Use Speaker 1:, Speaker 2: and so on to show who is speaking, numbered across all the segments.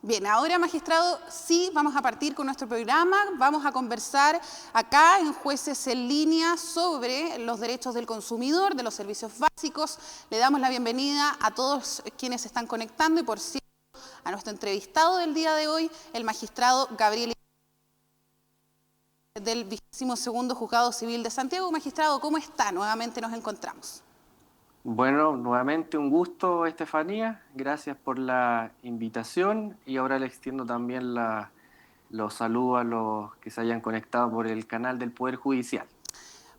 Speaker 1: Bien, ahora, magistrado, sí, vamos a partir con nuestro programa. Vamos a conversar acá en Jueces en Línea sobre los derechos del consumidor, de los servicios básicos. Le damos la bienvenida a todos quienes se están conectando y, por cierto, a nuestro entrevistado del día de hoy, el magistrado Gabriel del 22º Juzgado Civil de Santiago. Magistrado, ¿cómo está? Nuevamente nos encontramos.
Speaker 2: Bueno, nuevamente un gusto, Estefanía. Gracias por la invitación y ahora le extiendo también los saludos a los que se hayan conectado por el canal del Poder Judicial.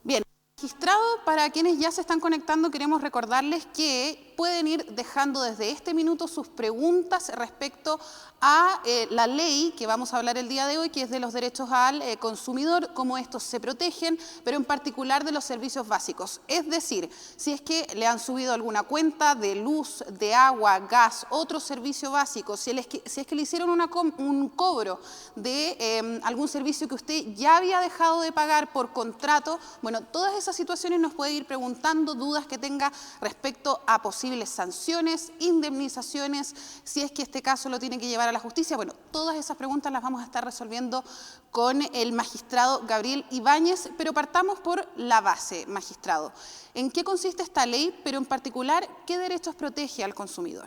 Speaker 1: Bien, magistrado, para quienes ya se están conectando, queremos recordarles que pueden ir dejando desde este minuto sus preguntas respecto a la ley que vamos a hablar el día de hoy, que es de los derechos al consumidor, cómo estos se protegen, pero en particular de los servicios básicos. Es decir, si es que le han subido alguna cuenta de luz, de agua, gas, otro servicio básico, si es que le hicieron un cobro de algún servicio que usted ya había dejado de pagar por contrato, bueno, todas esas situaciones nos puede ir preguntando, dudas que tenga respecto a posibles sanciones, indemnizaciones, si es que este caso lo tiene que llevar a la justicia. Bueno, todas esas preguntas las vamos a estar resolviendo con el magistrado Gabriel Ibáñez, pero partamos por la base, magistrado. ¿En qué consiste esta ley, pero en particular, qué derechos protege al consumidor?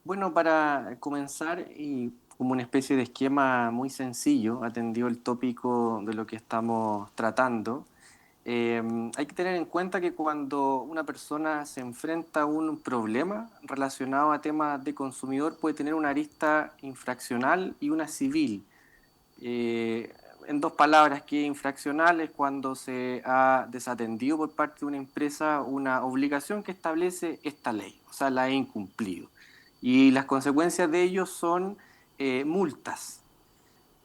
Speaker 2: Bueno, para comenzar y como una especie de esquema muy sencillo, atendido el tópico de lo que estamos tratando. Hay que tener en cuenta que cuando una persona se enfrenta a un problema relacionado a temas de consumidor puede tener una arista infraccional y una civil. Eh, en dos palabras, que infraccional es cuando se ha desatendido por parte de una empresa una obligación que establece esta ley, o sea, la ha incumplido. Y las consecuencias de ello son multas.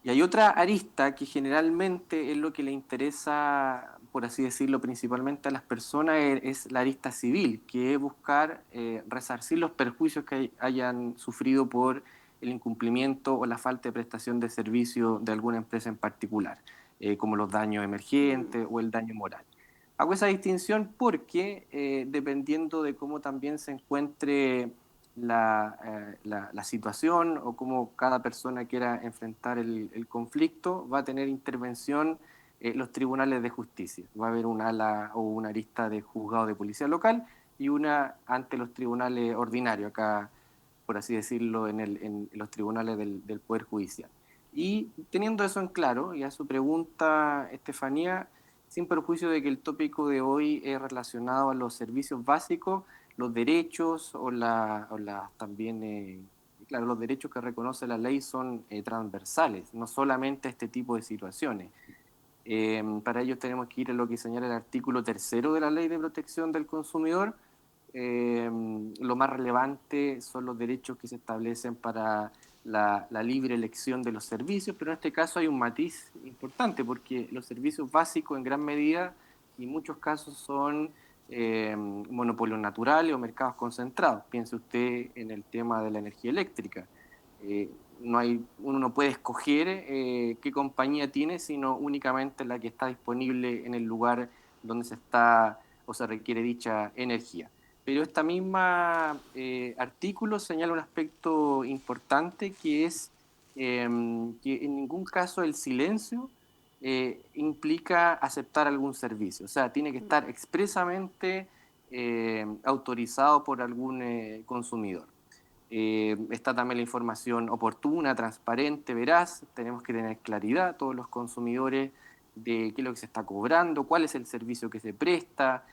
Speaker 2: Y hay otra arista que generalmente es lo que le interesa, por así decirlo, principalmente a las personas, es la arista civil, que es buscar resarcir los perjuicios que hayan sufrido por el incumplimiento o la falta de prestación de servicio de alguna empresa en particular, como los daños emergentes o el daño moral. Hago esa distinción porque dependiendo de cómo también se encuentre la situación o cómo cada persona quiera enfrentar el conflicto, va a tener intervención los tribunales de justicia. Va a haber un ala o una arista de juzgado de policía local y una ante los tribunales ordinarios, acá, por así decirlo, en los tribunales del Poder Judicial. Y teniendo eso en claro, y a su pregunta, Estefanía, sin perjuicio de que el tópico de hoy es relacionado a los servicios básicos, los derechos también, claro, los derechos que reconoce la ley son transversales, no solamente a este tipo de situaciones. Para ello tenemos que ir a lo que señala el artículo 3º de la Ley de Protección del Consumidor. Lo más relevante son los derechos que se establecen para la libre elección de los servicios, pero en este caso hay un matiz importante porque los servicios básicos en gran medida y en muchos casos son monopolios naturales o mercados concentrados. Piense usted en el tema de la energía eléctrica. Uno no puede escoger qué compañía tiene, sino únicamente la que está disponible en el lugar donde se está o se requiere dicha energía. Pero esta misma artículo señala un aspecto importante que es que en ningún caso el silencio implica aceptar algún servicio. O sea, tiene que estar expresamente autorizado por algún consumidor. Está también la información oportuna, transparente, veraz. Tenemos que tener claridad todos los consumidores de qué es lo que se está cobrando, cuál es el servicio que se presta,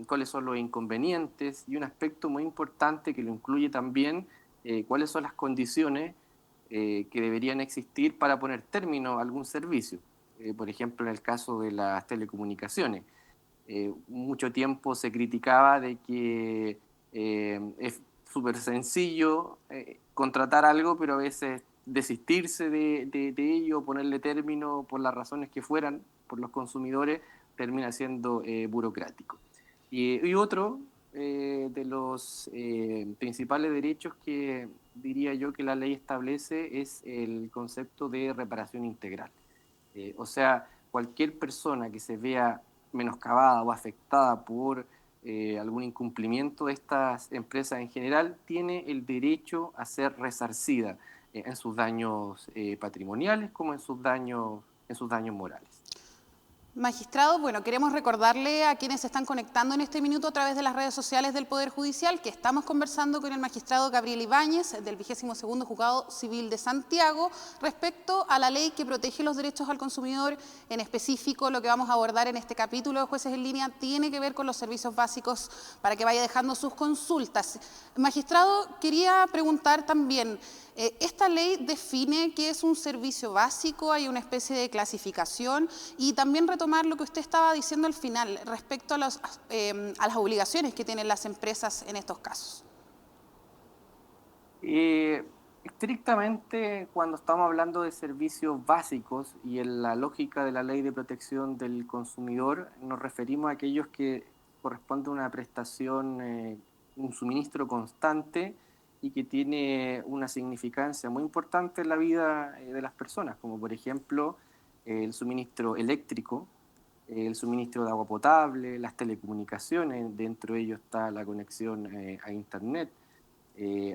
Speaker 2: cuáles son los inconvenientes y un aspecto muy importante que lo incluye también, cuáles son las condiciones que deberían existir para poner término a algún servicio. Por ejemplo, en el caso de las telecomunicaciones. Mucho tiempo se criticaba de que es súper sencillo contratar algo, pero a veces desistirse de ello, ponerle término por las razones que fueran, por los consumidores, termina siendo burocrático. Y otro de los principales derechos que diría yo que la ley establece es el concepto de reparación integral. O sea, cualquier persona que se vea menoscabada o afectada por algún incumplimiento de estas empresas en general, tiene el derecho a ser resarcida en sus daños patrimoniales como en sus daños morales.
Speaker 1: Magistrado, bueno, queremos recordarle a quienes se están conectando en este minuto a través de las redes sociales del Poder Judicial que estamos conversando con el magistrado Gabriel Ibáñez del 22º Juzgado Civil de Santiago respecto a la ley que protege los derechos al consumidor. En específico, lo que vamos a abordar en este capítulo de Jueces en Línea tiene que ver con los servicios básicos para que vaya dejando sus consultas. Magistrado, quería preguntar también, esta ley define qué es un servicio básico, hay una especie de clasificación y también retomar lo que usted estaba diciendo al final respecto a las obligaciones que tienen las empresas en estos casos.
Speaker 2: Estrictamente, cuando estamos hablando de servicios básicos y en la lógica de la Ley de Protección del Consumidor, nos referimos a aquellos que corresponden a una prestación, un suministro constante y que tiene una significancia muy importante en la vida de las personas, como por ejemplo el suministro eléctrico, el suministro de agua potable, las telecomunicaciones, dentro de ello está la conexión a Internet.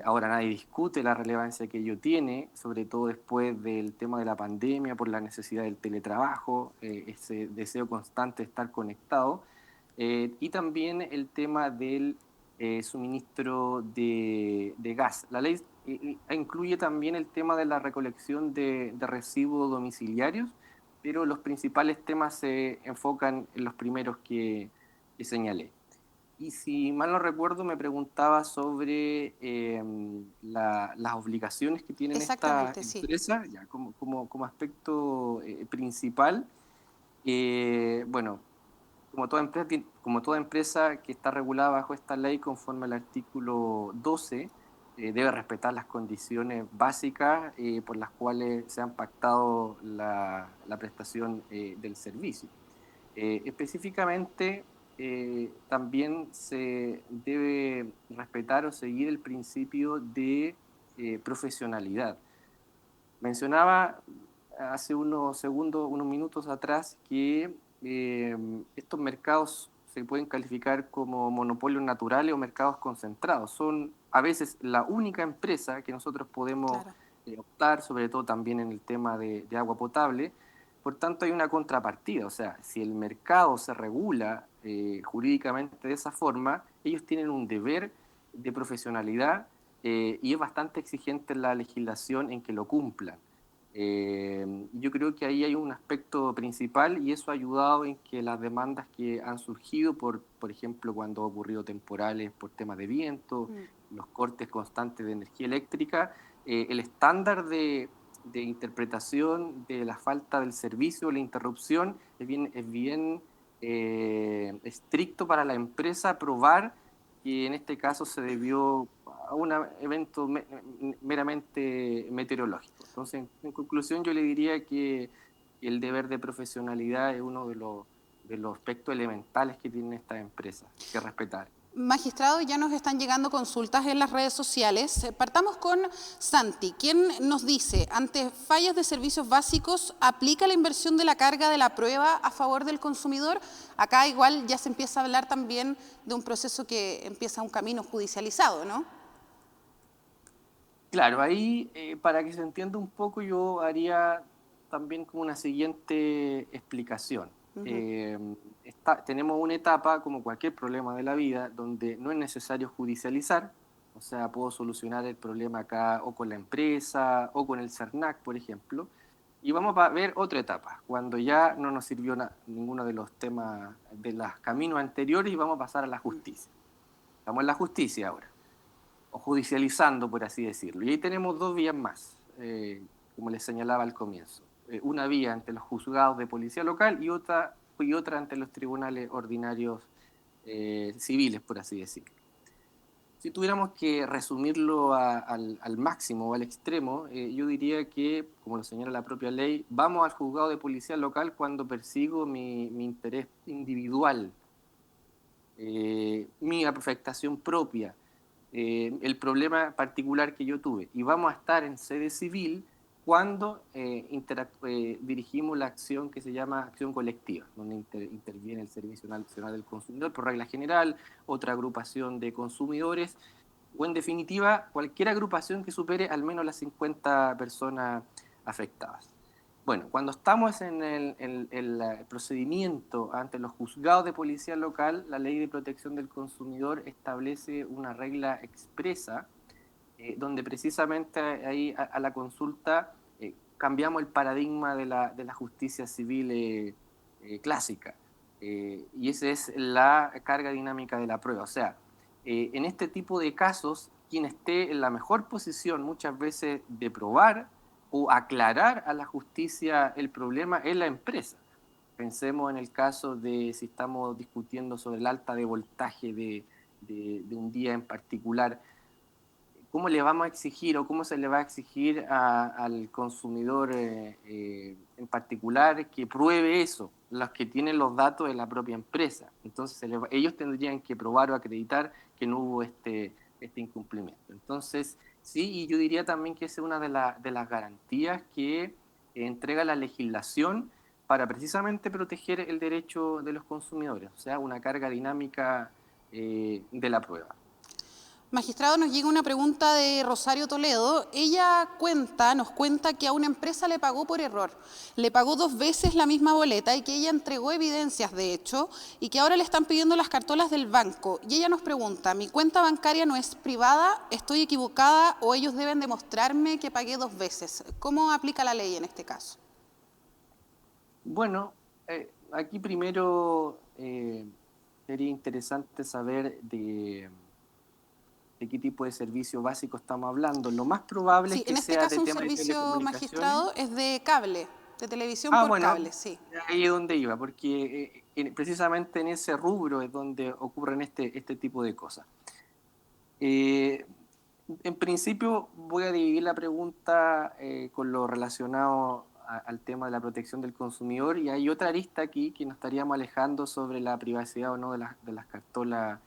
Speaker 2: Ahora nadie discute la relevancia que ello tiene, sobre todo después del tema de la pandemia, por la necesidad del teletrabajo, ese deseo constante de estar conectado, y también el tema del suministro de gas. La ley incluye también el tema de la recolección de residuos domiciliarios, pero los principales temas se enfocan en los primeros que señalé. Y si mal no recuerdo, me preguntaba sobre las obligaciones que tienen estas
Speaker 1: Exactamente, sí.
Speaker 2: empresas, ya como aspecto principal. Bueno, como toda empresa que está regulada bajo esta ley, conforme al artículo 12, debe respetar las condiciones básicas por las cuales se han pactado la prestación del servicio. Específicamente, también se debe respetar o seguir el principio de profesionalidad. Mencionaba hace unos segundos, unos minutos atrás, que estos mercados se pueden calificar como monopolios naturales o mercados concentrados. Son a veces la única empresa que nosotros podemos
Speaker 1: Claro.
Speaker 2: optar, sobre todo también en el tema de agua potable. Por tanto, hay una contrapartida. O sea, si el mercado se regula jurídicamente de esa forma, ellos tienen un deber de profesionalidad y es bastante exigente la legislación en que lo cumplan. Yo creo que ahí hay un aspecto principal y eso ha ayudado en que las demandas que han surgido, por ejemplo, cuando ha ocurrido temporales por temas de viento,
Speaker 1: Mm.
Speaker 2: los cortes constantes de energía eléctrica, el estándar de interpretación de la falta del servicio, la interrupción, es bien estricto para la empresa probar que en este caso se debió a un evento meramente meteorológico. Entonces, en conclusión, yo le diría que el deber de profesionalidad es uno de los aspectos elementales que tienen estas empresas que respetar.
Speaker 1: Magistrado, ya nos están llegando consultas en las redes sociales. Partamos con Santi, quien nos dice, ante fallas de servicios básicos, ¿aplica la inversión de la carga de la prueba a favor del consumidor? Acá igual ya se empieza a hablar también de un proceso que empieza un camino judicializado, ¿no?
Speaker 2: Claro, ahí para que se entienda un poco yo haría también como una siguiente explicación.
Speaker 1: Ujú.
Speaker 2: Tenemos una etapa, como cualquier problema de la vida, donde no es necesario judicializar, o sea, puedo solucionar el problema acá o con la empresa o con el CERNAC, por ejemplo, y vamos a ver otra etapa, cuando ya no nos sirvió ninguno de los temas de los caminos anteriores y vamos a pasar a la justicia. Estamos en la justicia ahora o judicializando, por así decirlo. Y ahí tenemos dos vías más, como les señalaba al comienzo. Una vía ante los juzgados de policía local y otra ante los tribunales ordinarios civiles, por así decirlo. Si tuviéramos que resumirlo al máximo o al extremo, yo diría que, como lo señala la propia ley, vamos al juzgado de policía local cuando persigo mi interés individual, mi afectación propia, el problema particular que yo tuve. Y vamos a estar en sede civil cuando dirigimos la acción que se llama acción colectiva, donde interviene el Servicio Nacional del Consumidor por regla general, otra agrupación de consumidores, o en definitiva cualquier agrupación que supere al menos las 50 personas afectadas. Bueno, cuando estamos en el procedimiento ante los juzgados de policía local, la Ley de Protección del Consumidor establece una regla expresa donde precisamente ahí a la consulta cambiamos el paradigma de la justicia civil clásica. Y esa es la carga dinámica de la prueba. O sea, en este tipo de casos, quien esté en la mejor posición muchas veces de probar o aclarar a la justicia el problema es la empresa. Pensemos en el caso de si estamos discutiendo sobre el alta de voltaje de un día en particular. ¿Cómo le vamos a exigir o cómo se le va a exigir al consumidor en particular que pruebe eso? Los que tienen los datos de la propia empresa. Entonces ellos tendrían que probar o acreditar que no hubo este incumplimiento. Entonces, sí, y yo diría también que esa es una de las garantías que entrega la legislación para precisamente proteger el derecho de los consumidores, o sea, una carga dinámica de la prueba.
Speaker 1: Magistrado, nos llega una pregunta de Rosario Toledo. Ella nos cuenta que a una empresa le pagó por error. Le pagó 2 veces la misma boleta y que ella entregó evidencias, de hecho, y que ahora le están pidiendo las cartolas del banco. Y ella nos pregunta, ¿mi cuenta bancaria no es privada? ¿Estoy equivocada o ellos deben demostrarme que pagué 2 veces? ¿Cómo aplica la ley en este caso?
Speaker 2: Bueno, aquí primero sería interesante saber de qué tipo de servicio básico estamos hablando. Lo más probable es
Speaker 1: Sí, en
Speaker 2: que
Speaker 1: este
Speaker 2: sea de
Speaker 1: caso un
Speaker 2: tema de
Speaker 1: servicio,
Speaker 2: telecomunicaciones.
Speaker 1: magistrado, es de cable, de televisión
Speaker 2: Ah,
Speaker 1: por
Speaker 2: bueno,
Speaker 1: cable, sí.
Speaker 2: ahí es donde iba, porque precisamente en ese rubro es donde ocurren este tipo de cosas. Eh, en principio voy a dividir la pregunta con lo relacionado al tema de la protección del consumidor y hay otra arista aquí que nos estaríamos alejando sobre la privacidad o no de las cartolas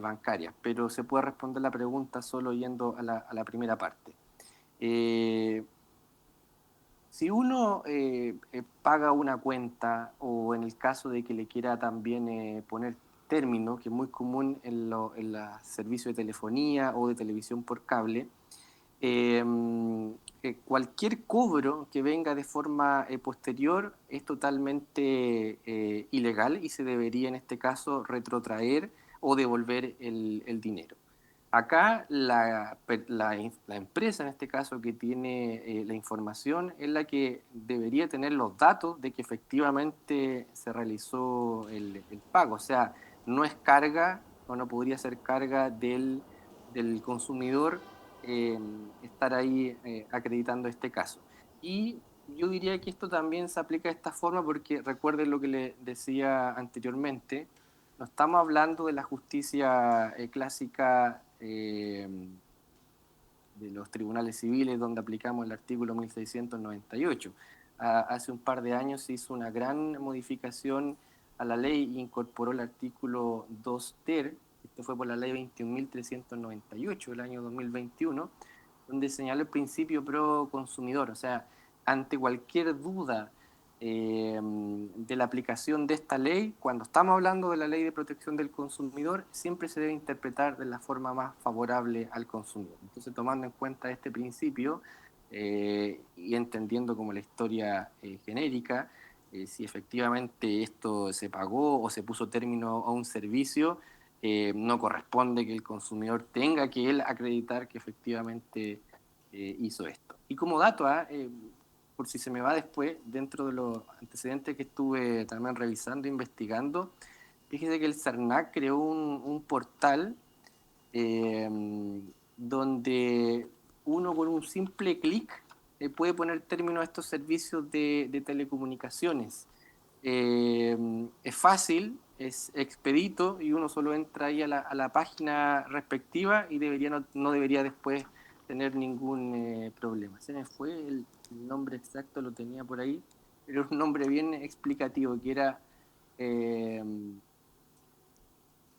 Speaker 2: bancarias, pero se puede responder la pregunta solo yendo a la primera parte. Eh, si uno paga una cuenta o en el caso de que le quiera también poner término, que es muy común en los servicios de telefonía o de televisión por cable, eh, cualquier cobro que venga de forma posterior es totalmente ilegal y se debería en este caso retrotraer o devolver el dinero. Acá la empresa, en este caso, que tiene la información, es la que debería tener los datos de que efectivamente se realizó el pago. O sea, no es carga o no podría ser carga del consumidor eh, estar ahí acreditando este caso. Y yo diría que esto también se aplica de esta forma porque recuerden lo que le decía anteriormente, no estamos hablando de la justicia clásica de los tribunales civiles donde aplicamos el artículo 1698. Hace un par de años se hizo una gran modificación a la ley y incorporó el artículo 2 ter, esto fue por la ley 21.398 del año 2021, donde señaló el principio pro consumidor, o sea, ante cualquier duda de la aplicación de esta ley, cuando estamos hablando de la ley de protección del consumidor, siempre se debe interpretar de la forma más favorable al consumidor. Entonces, tomando en cuenta este principio y entendiendo como la historia genérica, si efectivamente esto se pagó o se puso término a un servicio, no corresponde que el consumidor tenga que él acreditar que efectivamente hizo esto. Y como dato, por si se me va después, dentro de los antecedentes que estuve también revisando, investigando, fíjese que el CERNAC creó un portal eh, donde uno con un simple clic puede poner término a estos servicios de telecomunicaciones. Es fácil, es expedito y uno solo entra ahí a la página respectiva y no debería después tener ningún problema. Se me fue el nombre exacto, lo tenía por ahí, pero es un nombre bien explicativo que era, eh,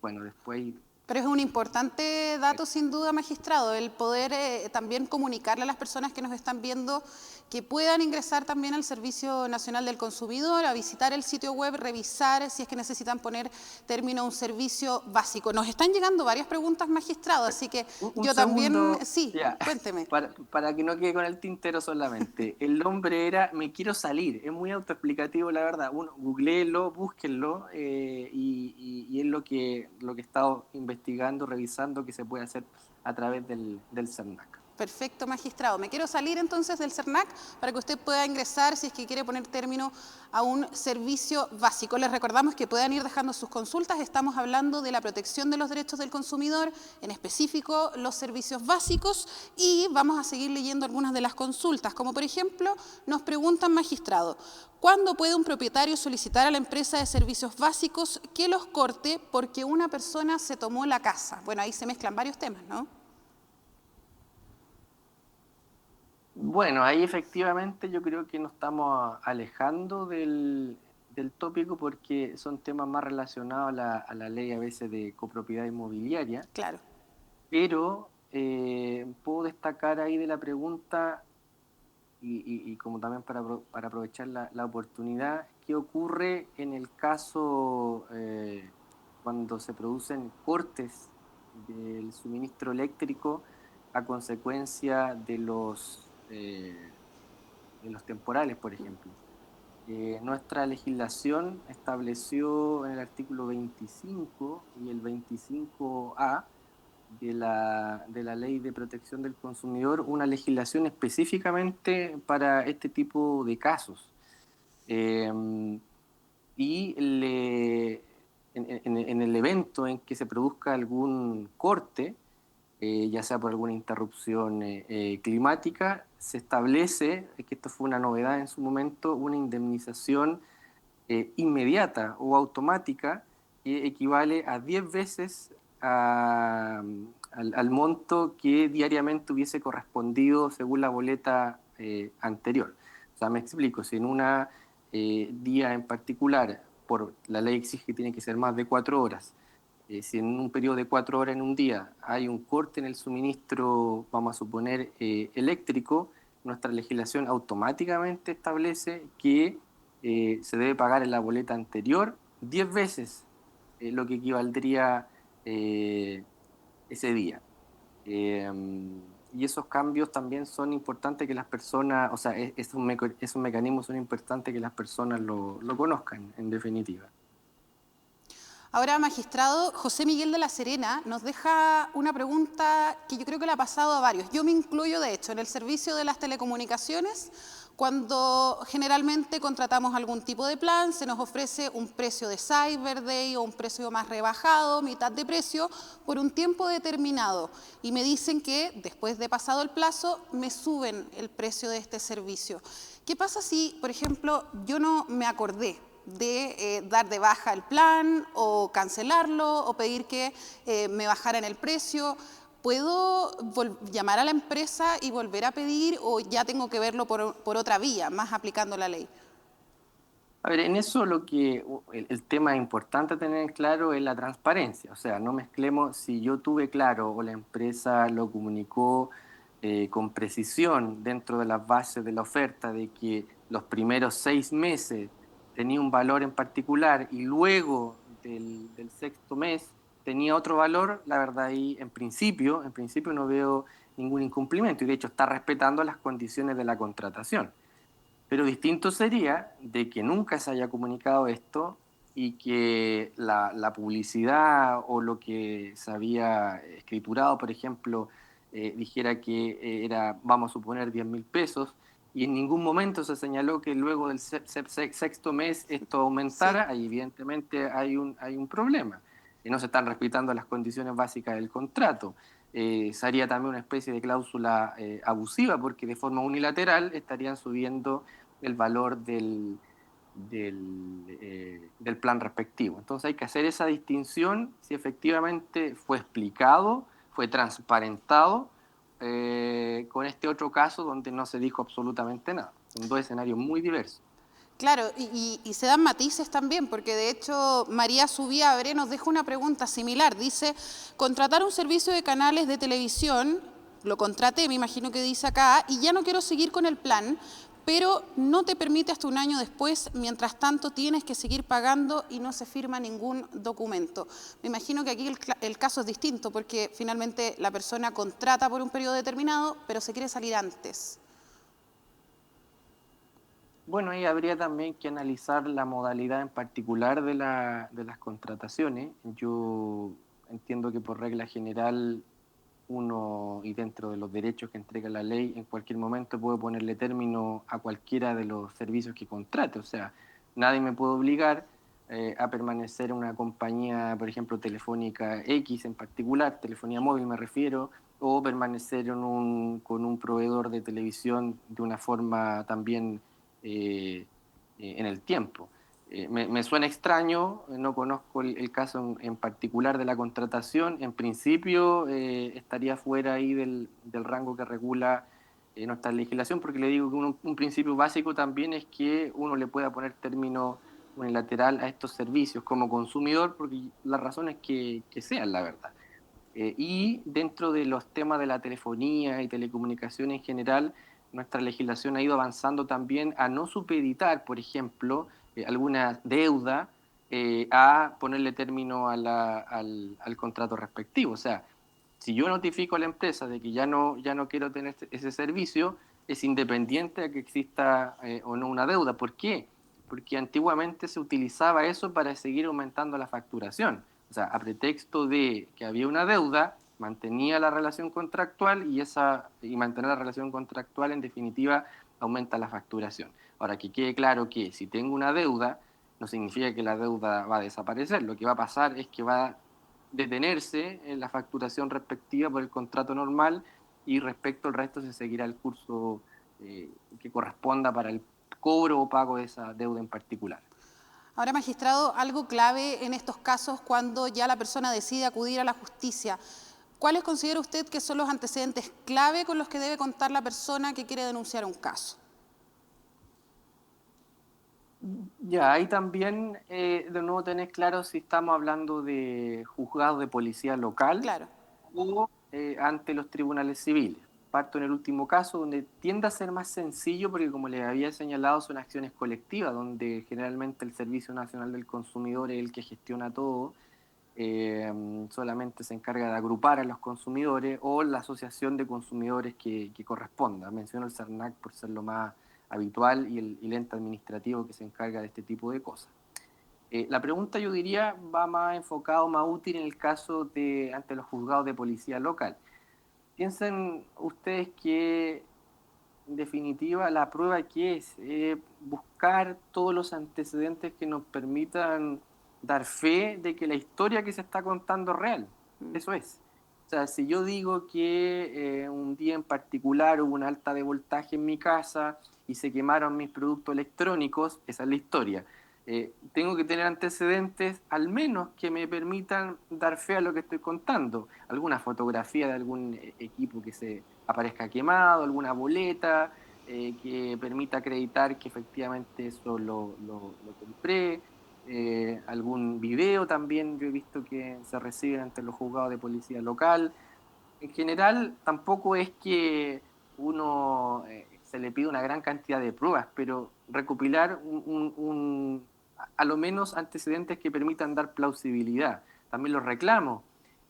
Speaker 2: bueno, después
Speaker 1: Pero es un importante dato, sin duda, magistrado, el poder también comunicarle a las personas que nos están viendo que puedan ingresar también al Servicio Nacional del Consumidor, a visitar el sitio web, revisar si es que necesitan poner término a un servicio básico. Nos están llegando varias preguntas, magistrado, así que
Speaker 2: Un
Speaker 1: yo también,
Speaker 2: segundo,
Speaker 1: sí,
Speaker 2: ya,
Speaker 1: cuénteme.
Speaker 2: para que no quede con el tintero solamente. El nombre era Me quiero salir, es muy autoexplicativo, la verdad. Uno, googleelo, búsquenlo, y es lo que he estado investigando, revisando, que se puede hacer a través del CERNAC.
Speaker 1: Perfecto, magistrado. Me quiero salir entonces del CERNAC para que usted pueda ingresar si es que quiere poner término a un servicio básico. Les recordamos que puedan ir dejando sus consultas. Estamos hablando de la protección de los derechos del consumidor, en específico los servicios básicos, y vamos a seguir leyendo algunas de las consultas, como por ejemplo nos preguntan, magistrado, ¿cuándo puede un propietario solicitar a la empresa de servicios básicos que los corte porque una persona se tomó la casa? Bueno, ahí se mezclan varios temas, ¿no?
Speaker 2: Bueno, ahí efectivamente yo creo que nos estamos alejando del tópico porque son temas más relacionados a la ley a veces de copropiedad inmobiliaria,
Speaker 1: Claro.
Speaker 2: pero puedo destacar ahí de la pregunta y como también para aprovechar la oportunidad, ¿qué ocurre en el caso cuando se producen cortes del suministro eléctrico a consecuencia de los temporales, por ejemplo? Nuestra legislación estableció en el artículo 25 y el 25A de la Ley de Protección del Consumidor una legislación específicamente para este tipo de casos. Eh, y en el evento en que se produzca algún corte, ya sea por alguna interrupción climática, se establece, que esto fue una novedad en su momento, una indemnización inmediata o automática que equivale a 10 veces al monto que diariamente hubiese correspondido según la boleta anterior. O sea, me explico, si en un día en particular, por la ley exige que tiene que ser más de 4 horas, si en un periodo de 4 horas en un día hay un corte en el suministro, vamos a suponer, eléctrico, nuestra legislación automáticamente establece que se debe pagar en la boleta anterior 10 veces lo que equivaldría eh, ese día. Eh, y esos cambios también son importantes que las personas, o sea, es un mecanismo, son importantes que las personas lo conozcan, en definitiva.
Speaker 1: Ahora, magistrado, José Miguel de la Serena nos deja una pregunta que yo creo que le ha pasado a varios. Yo me incluyo, de hecho, en el servicio de las telecomunicaciones. Cuando generalmente contratamos algún tipo de plan, se nos ofrece un precio de Cyber Day o un precio más rebajado, mitad de precio, por un tiempo determinado. Y me dicen que después de pasado el plazo, me suben el precio de este servicio. ¿Qué pasa si, por ejemplo, yo no me acordé de dar de baja el plan o cancelarlo o pedir que me bajaran el precio? ¿Puedo llamar a la empresa y volver a pedir o ya tengo que verlo por otra vía, más aplicando la ley?
Speaker 2: A ver, en eso el tema importante a tener en claro es la transparencia. O sea, no mezclemos si yo tuve claro o la empresa lo comunicó con precisión dentro de las bases de la oferta de que los primeros 6 meses tenía un valor en particular y luego del sexto mes tenía otro valor. La verdad ahí en principio no veo ningún incumplimiento y de hecho está respetando las condiciones de la contratación. Pero distinto sería de que nunca se haya comunicado esto y que la publicidad o lo que se había escriturado, por ejemplo, dijera que era, vamos a suponer, 10.000 pesos, y en ningún momento se señaló que luego del sexto mes esto
Speaker 1: Sí.
Speaker 2: aumentara. Ahí evidentemente hay un problema. Y no se están respetando las condiciones básicas del contrato. Se haría también una especie de cláusula abusiva porque de forma unilateral estarían subiendo el valor del plan respectivo. Entonces hay que hacer esa distinción si efectivamente fue explicado, fue transparentado, con este otro caso donde no se dijo absolutamente nada. Son dos escenarios muy diversos.
Speaker 1: Claro, y se dan matices también, porque de hecho María Subiabre nos deja una pregunta similar. Dice, contratar un servicio de canales de televisión, lo contraté, me imagino que dice acá, y ya no quiero seguir con el plan, pero no te permite hasta un año después, mientras tanto tienes que seguir pagando y no se firma ningún documento. Me imagino que aquí el caso es distinto, porque finalmente la persona contrata por un periodo determinado, pero se quiere salir antes.
Speaker 2: Bueno, ahí habría también que analizar la modalidad en particular de las contrataciones. Yo entiendo que por regla general uno, y dentro de los derechos que entrega la ley, en cualquier momento puede ponerle término a cualquiera de los servicios que contrate. O sea, nadie me puede obligar a permanecer en una compañía, por ejemplo, telefónica X en particular, telefonía móvil me refiero, o permanecer con un proveedor de televisión de una forma también en el tiempo. Me suena extraño, no conozco el caso en particular de la contratación. En principio estaría fuera ahí del rango que regula nuestra legislación, porque le digo que un principio básico también es que uno le pueda poner término unilateral a estos servicios como consumidor, porque las razones que sean, la verdad. Y dentro de los temas de la telefonía y telecomunicación en general, nuestra legislación ha ido avanzando también a no supeditar, por ejemplo, alguna deuda a ponerle término a al contrato respectivo. O sea, si yo notifico a la empresa de que ya no quiero tener ese servicio, es independiente de que exista o no una deuda. ¿Por qué? Porque antiguamente se utilizaba eso para seguir aumentando la facturación. O sea, a pretexto de que había una deuda, mantenía la relación contractual y mantener la relación contractual en definitiva aumenta la facturación. Ahora, que quede claro que si tengo una deuda, no significa que la deuda va a desaparecer. Lo que va a pasar es que va a detenerse en la facturación respectiva por el contrato normal y respecto al resto se seguirá el curso que corresponda para el cobro o pago de esa deuda en particular.
Speaker 1: Ahora, magistrado, algo clave en estos casos cuando ya la persona decide acudir a la justicia. ¿Cuáles considera usted que son los antecedentes clave con los que debe contar la persona que quiere denunciar un caso?
Speaker 2: Ya, ahí también de nuevo tenés claro si estamos hablando de juzgados de policía local
Speaker 1: Claro.
Speaker 2: o ante los tribunales civiles. Parto en el último caso, donde tiende a ser más sencillo porque, como les había señalado, son acciones colectivas, donde generalmente el Servicio Nacional del Consumidor es el que gestiona todo, solamente se encarga de agrupar a los consumidores o la asociación de consumidores que corresponda. Menciono el CERNAC por ser lo más habitual y el ente administrativo que se encarga de este tipo de cosas. La pregunta, yo diría, va más enfocado, más útil en el caso de ante los juzgados de policía local. Piensen ustedes que, en definitiva, la prueba que es buscar todos los antecedentes que nos permitan dar fe de que la historia que se está contando es real. Eso es. O sea, si yo digo que un día en particular hubo una alta de voltaje en mi casa y se quemaron mis productos electrónicos, esa es la historia. Tengo que tener antecedentes al menos que me permitan dar fe a lo que estoy contando. Alguna fotografía de algún equipo que se aparezca quemado, alguna boleta que permita acreditar que efectivamente eso lo compré, algún video también yo he visto que se reciben ante los juzgados de policía local. En general, tampoco es que uno se le pide una gran cantidad de pruebas, pero recopilar a lo menos antecedentes que permitan dar plausibilidad. También los reclamos,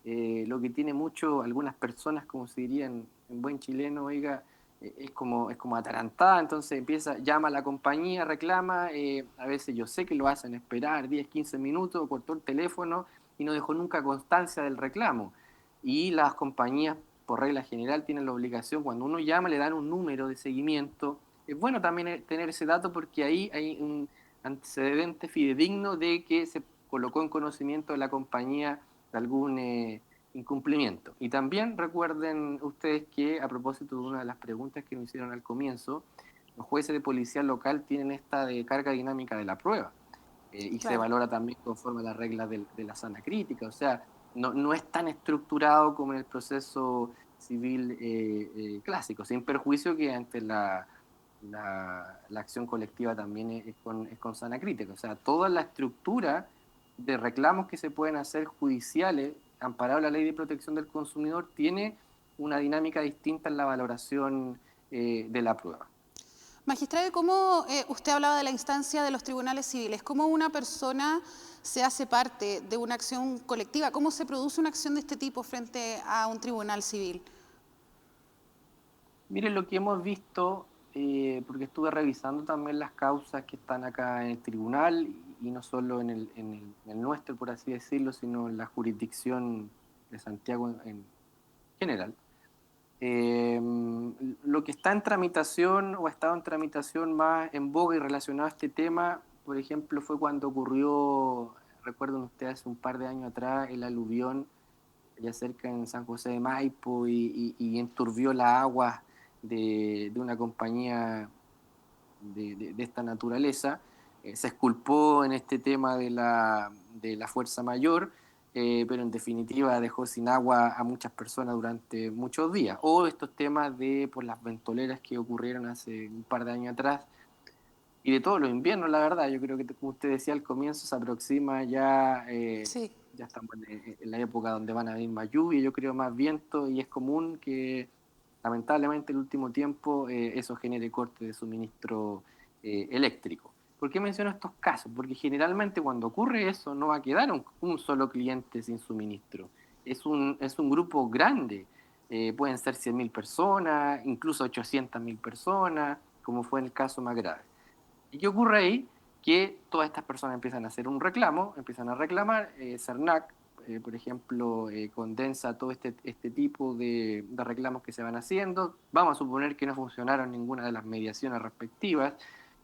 Speaker 2: lo que tiene mucho algunas personas, como se diría en buen chileno, oiga, es como atarantada, entonces empieza, llama a la compañía, reclama, a veces yo sé que lo hacen esperar 10, 15 minutos, cortó el teléfono y no dejó nunca constancia del reclamo. Y las compañías, por regla general, tienen la obligación, cuando uno llama, le dan un número de seguimiento. Es bueno también tener ese dato porque ahí hay un antecedente fidedigno de que se colocó en conocimiento de la compañía de algún incumplimiento. Y también recuerden ustedes que, a propósito de una de las preguntas que me hicieron al comienzo, los jueces de policía local tienen esta de carga dinámica de la prueba y se
Speaker 1: Claro.
Speaker 2: valora también conforme a las reglas de la sana crítica. O sea, no es tan estructurado como en el proceso civil clásico, sin perjuicio que ante la acción colectiva también es con sana crítica. O sea, toda la estructura de reclamos que se pueden hacer judiciales, amparado la Ley de Protección del Consumidor, tiene una dinámica distinta en la valoración de la prueba.
Speaker 1: Magistrado, ¿cómo usted hablaba de la instancia de los tribunales civiles? ¿Cómo una persona se hace parte de una acción colectiva? ¿Cómo se produce una acción de este tipo frente a un tribunal civil?
Speaker 2: Miren lo que hemos visto, porque estuve revisando también las causas que están acá en el tribunal, y no solo en el nuestro, por así decirlo, sino en la jurisdicción de Santiago en general. Lo que está en tramitación o ha estado en tramitación más en boga y relacionado a este tema, por ejemplo, fue cuando ocurrió, recuerden ustedes, hace un par de años atrás, el aluvión allá cerca en San José de Maipo y enturbió las aguas de una compañía de esta naturaleza. Se exculpó en este tema de la fuerza mayor, pero en definitiva dejó sin agua a muchas personas durante muchos días. O estos temas de por las ventoleras que ocurrieron hace un par de años atrás, y de todos los inviernos, la verdad. Yo creo que, como usted decía al comienzo, se aproxima ya,
Speaker 1: Sí.
Speaker 2: ya estamos en la época donde van a haber más lluvia, yo creo más viento, y es común que lamentablemente el último tiempo eso genere corte de suministro eléctrico. ¿Por qué menciono estos casos? Porque generalmente cuando ocurre eso no va a quedar un solo cliente sin suministro. Es un grupo grande, pueden ser 100.000 personas, incluso 800.000 personas, como fue en el caso más grave. ¿Y qué ocurre ahí? Que todas estas personas empiezan a hacer un reclamo, empiezan a reclamar. CERNAC, por ejemplo, condensa todo este tipo de reclamos que se van haciendo. Vamos a suponer que no funcionaron ninguna de las mediaciones respectivas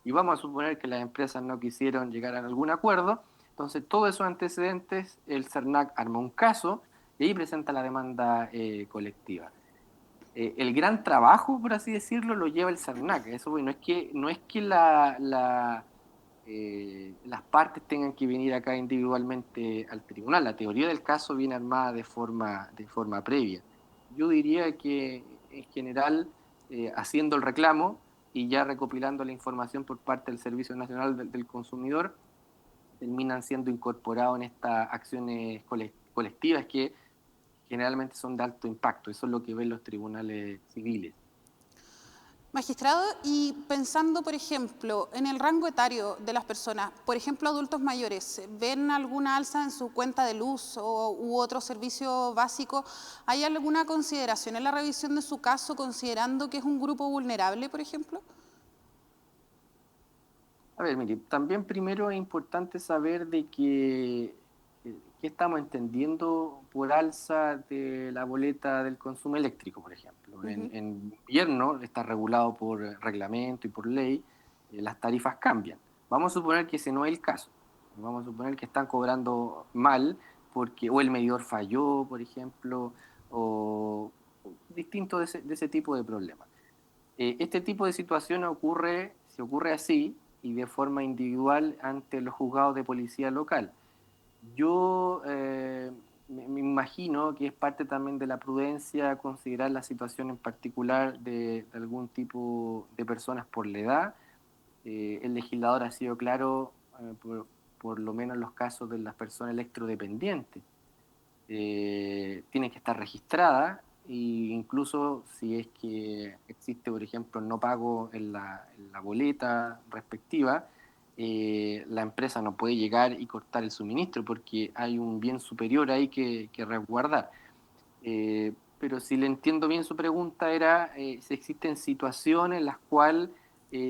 Speaker 2: y vamos a suponer que las empresas no quisieron llegar a algún acuerdo. Entonces, todos esos antecedentes, el CERNAC arma un caso y ahí presenta la demanda colectiva. El gran trabajo, por así decirlo, lo lleva el CERNAC. Eso, no es que las partes tengan que venir acá individualmente al tribunal. La teoría del caso viene armada de forma previa. Yo diría que, en general, haciendo el reclamo y ya recopilando la información por parte del Servicio Nacional del Consumidor, terminan siendo incorporados en estas acciones colectivas que generalmente son de alto impacto. Eso es lo que ven los tribunales civiles.
Speaker 1: Magistrado, y pensando, por ejemplo, en el rango etario de las personas, por ejemplo, adultos mayores, ¿ven alguna alza en su cuenta de luz u otro servicio básico? ¿Hay alguna consideración en la revisión de su caso considerando que es un grupo vulnerable, por ejemplo?
Speaker 2: A ver, mire, también primero es importante saber de qué estamos entendiendo por alza de la boleta del consumo eléctrico, por ejemplo.
Speaker 1: Ujú.
Speaker 2: En invierno está regulado por reglamento y por ley, las tarifas cambian. Vamos a suponer que ese no es el caso. Vamos a suponer que están cobrando mal porque o el medidor falló, por ejemplo, o distinto de ese tipo de problemas. Este tipo de situación ocurre, si ocurre así y de forma individual ante los juzgados de policía local. Yo me imagino que es parte también de la prudencia considerar la situación en particular de algún tipo de personas por la edad. El legislador ha sido claro, por lo menos en los casos de las personas electrodependientes, tiene que estar registrada, e incluso si es que existe, por ejemplo, no pago en la boleta respectiva, la empresa no puede llegar y cortar el suministro porque hay un bien superior ahí que resguardar. Pero si le entiendo bien su pregunta era si existen situaciones en las cuales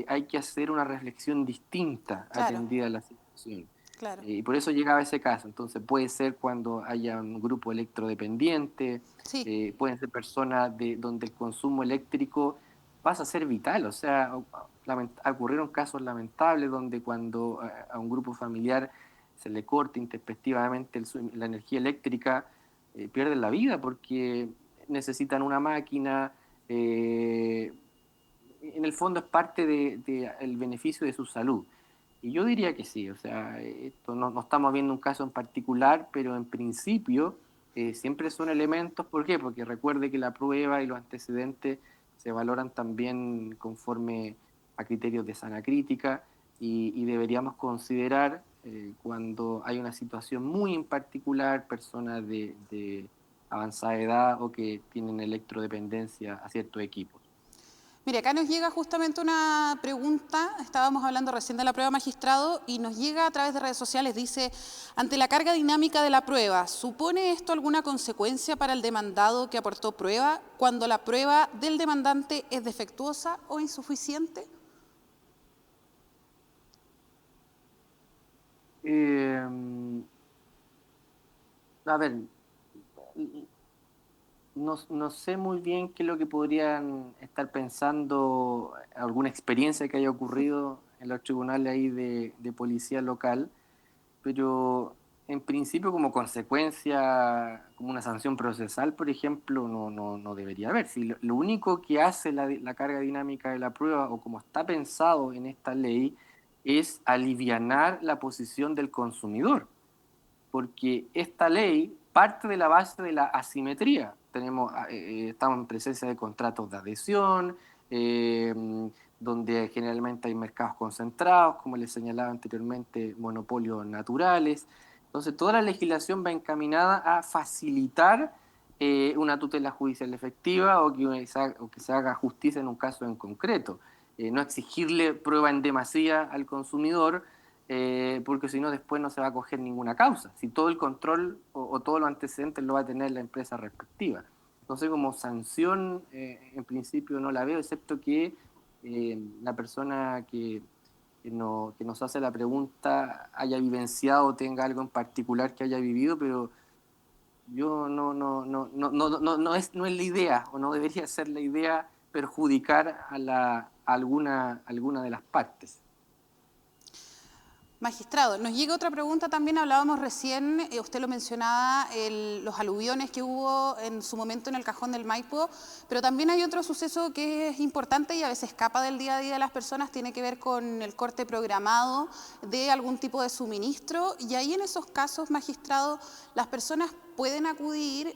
Speaker 2: hay que hacer una reflexión distinta
Speaker 1: Claro,
Speaker 2: atendida a la situación.
Speaker 1: claro.
Speaker 2: Y por eso llegaba ese caso. Entonces puede ser cuando haya un grupo electrodependiente,
Speaker 1: Sí.
Speaker 2: pueden ser personas donde el consumo eléctrico pasa a ser vital. O sea, ocurrieron casos lamentables donde cuando a un grupo familiar se le corta intempestivamente la energía eléctrica, pierden la vida porque necesitan una máquina. eh, en el fondo es parte el beneficio de su salud. Y yo diría que sí, o sea, esto no estamos viendo un caso en particular, pero en principio siempre son elementos. ¿Por qué? Porque recuerde que la prueba y los antecedentes se valoran también conforme a criterios de sana crítica y deberíamos considerar cuando hay una situación muy en particular, personas de avanzada edad o que tienen electrodependencia a ciertos equipos.
Speaker 1: Mire, acá nos llega justamente una pregunta, estábamos hablando recién de la prueba magistrado y nos llega a través de redes sociales, dice, ante la carga dinámica de la prueba, ¿supone esto alguna consecuencia para el demandado que aportó prueba cuando la prueba del demandante es defectuosa o insuficiente?
Speaker 2: A ver, no sé muy bien qué es lo que podrían estar pensando, alguna experiencia que haya ocurrido en los tribunales ahí de policía local, pero en principio como consecuencia, como una sanción procesal, por ejemplo, no debería haber. Si lo único que hace la carga dinámica de la prueba, o como está pensado en esta ley, es alivianar la posición del consumidor, porque esta ley parte de la base de la asimetría. Estamos en presencia de contratos de adhesión, eh, donde generalmente hay mercados concentrados, como les señalaba anteriormente, monopolios naturales. Entonces, toda la legislación va encaminada a facilitar una tutela judicial efectiva o que se haga justicia en un caso en concreto. No exigirle prueba en demasía al consumidor, porque si no después no se va a coger ninguna causa, si todo el control o todos los antecedentes lo va a tener la empresa respectiva. Entonces, como sanción, en principio no la veo, excepto que la persona que nos hace la pregunta haya vivenciado o tenga algo en particular que haya vivido, pero yo no es la idea, o no debería ser la idea, perjudicar a alguna de las partes.
Speaker 1: Magistrado, nos llega otra pregunta también, hablábamos recién, usted lo mencionaba, los aluviones que hubo en su momento en el Cajón del Maipo, pero también hay otro suceso que es importante y a veces escapa del día a día de las personas, tiene que ver con el corte programado de algún tipo de suministro, y ahí en esos casos, magistrado, las personas pueden acudir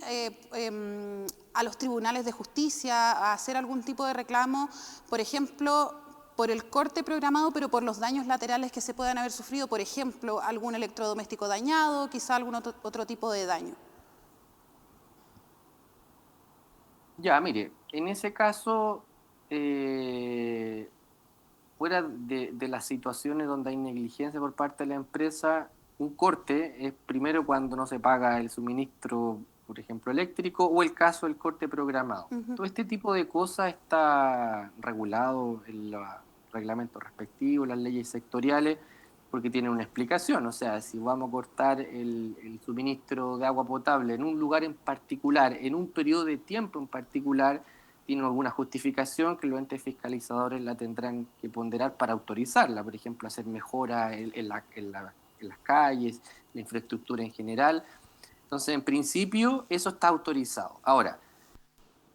Speaker 1: a los tribunales de justicia a hacer algún tipo de reclamo, por ejemplo, por el corte programado, pero por los daños laterales que se puedan haber sufrido, por ejemplo, algún electrodoméstico dañado, quizá algún otro tipo de daño.
Speaker 2: Ya, mire, en ese caso, fuera de las situaciones donde hay negligencia por parte de la empresa, un corte es primero cuando no se paga el suministro, por ejemplo, eléctrico, o el caso del corte programado. Todo este tipo de cosas está regulado en los reglamentos respectivos, las leyes sectoriales, porque tienen una explicación. O sea, si vamos a cortar el suministro de agua potable en un lugar en particular, en un periodo de tiempo en particular, tiene alguna justificación que los entes fiscalizadores la tendrán que ponderar para autorizarla, por ejemplo, hacer mejoras en las calles, la infraestructura en general. Entonces, en principio, eso está autorizado. Ahora,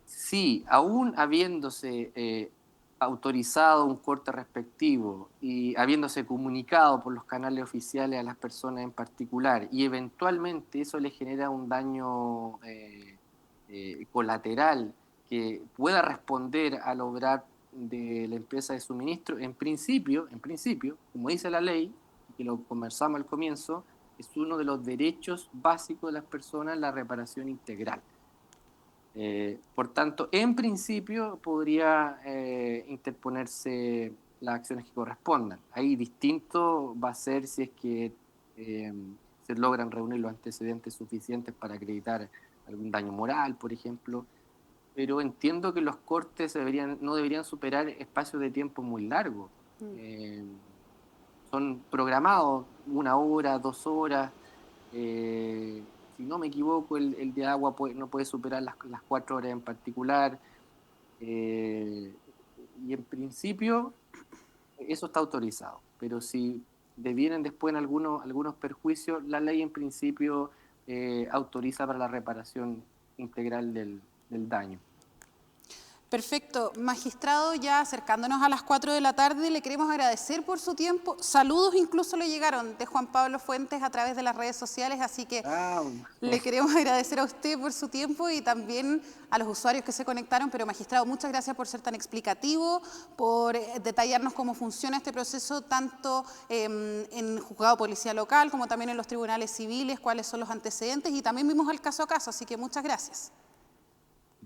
Speaker 2: si aún habiéndose autorizado un corte respectivo y habiéndose comunicado por los canales oficiales a las personas en particular, y eventualmente eso le genera un daño colateral que pueda responder al obrar de la empresa de suministro, en principio, como dice la ley, que lo conversamos al comienzo, es uno de los derechos básicos de las personas, la reparación integral. Por tanto, en principio podría interponerse las acciones que correspondan. Ahí distinto va a ser si es que se logran reunir los antecedentes suficientes para acreditar algún daño moral, por ejemplo, pero entiendo que los cortes no deberían superar espacios de tiempo muy largos. Son programados 1 hora, 2 horas. Si no me equivoco, el de agua no puede superar las 4 horas en particular. Y en principio eso está autorizado. Pero si devienen después en algunos perjuicios, la ley en principio autoriza para la reparación integral del daño.
Speaker 1: Perfecto. Magistrado, ya acercándonos a las 4 de la tarde, le queremos agradecer por su tiempo. Saludos incluso le llegaron de Juan Pablo Fuentes a través de las redes sociales, así que
Speaker 2: Ah,
Speaker 1: le queremos agradecer a usted por su tiempo y también a los usuarios que se conectaron. Pero, magistrado, muchas gracias por ser tan explicativo, por detallarnos cómo funciona este proceso, tanto en juzgado policía local como también en los tribunales civiles, cuáles son los antecedentes, y también vimos el caso a caso, así que muchas gracias.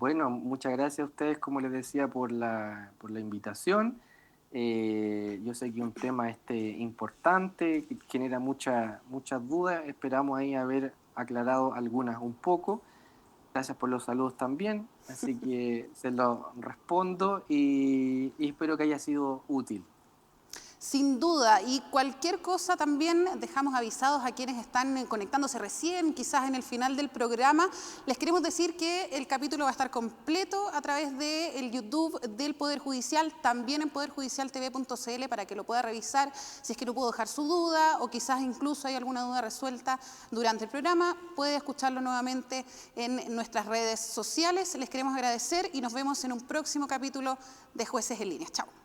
Speaker 2: bueno, muchas gracias a ustedes, como les decía, por la invitación. Yo sé que es un tema importante, que genera muchas dudas. Esperamos ahí haber aclarado algunas un poco. Gracias por los saludos también. Así que se los respondo y espero que haya sido útil.
Speaker 1: Sin duda, y cualquier cosa también dejamos avisados a quienes están conectándose recién, quizás en el final del programa. Les queremos decir que el capítulo va a estar completo a través del YouTube del Poder Judicial, también en poderjudicialtv.cl, para que lo pueda revisar si es que no pudo dejar su duda o quizás incluso hay alguna duda resuelta durante el programa. Puede escucharlo nuevamente en nuestras redes sociales. Les queremos agradecer y nos vemos en un próximo capítulo de Jueces en Línea. Chao.